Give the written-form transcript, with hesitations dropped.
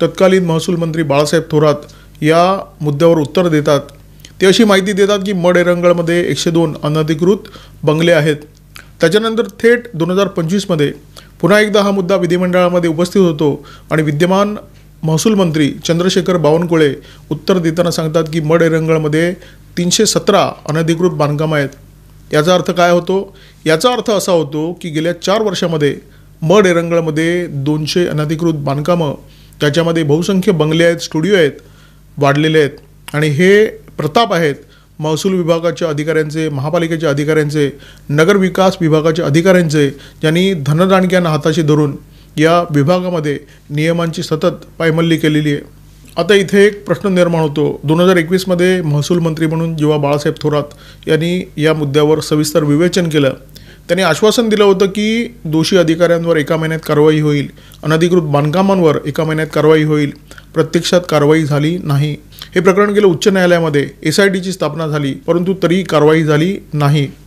तत्कालीन महसूल मंत्री बाळासाहेब थोरात या मुद्द्यावर उत्तर देतात. ते अशी माहिती देतात की मड एरंगळमध्ये 102 अनधिकृत बंगले आहेत. त्याच्यानंतर थेट 2025 मध्ये पुन्हा एकदा हा मुद्दा विधिमंडळामध्ये उपस्थित होतो आणि विद्यमान महसूल मंत्री चंद्रशेखर बावनकुळे उत्तर देताना सांगतात की मड एरंगळमध्ये 317 अनधिकृत बांधकामं आहेत. याचा अर्थ काय होतो? याचा अर्थ असा होतो की गेल्या 4 वर्षामध्ये मड एरंगळमध्ये 200 अनधिकृत बांधकामं, त्याच्यामध्ये बहुसंख्य बंगले आहेत, स्टुडिओ आहेत, वाढलेले आहेत. आणि हे प्रताप आहेत महसूल विभागाच्या अधिकाऱ्यांचे, महापालिकेच्या अधिकाऱ्यांचे, नगर विकास विभागाच्या अधिकाऱ्यांचे, ज्यांनी धनदांडक्यांना हाताशी धरून या विभागामध्ये नियमांची सतत पायमल्ली केलेली आहे. आता इथे एक प्रश्न निर्माण होतो. 2021 मध्ये महसूल मंत्री म्हणून जेव्हा बाळासाहेब थोरात यांनी या मुद्द्यावर सविस्तर विवेचन केलं, त्यांनी आश्वासन दिलं होतं की दोषी अधिकाऱ्यांवर 1 महिन्यात कारवाई होईल, अनधिकृत बांधकामांवर 1 महिन्यात कारवाई होईल. प्रत्यक्षात कारवाई झाली नाही. हे प्रकरण गेलं उच्च न्यायालयामध्ये, SITची स्थापना झाली, परंतु तरीही कारवाई झाली नाही.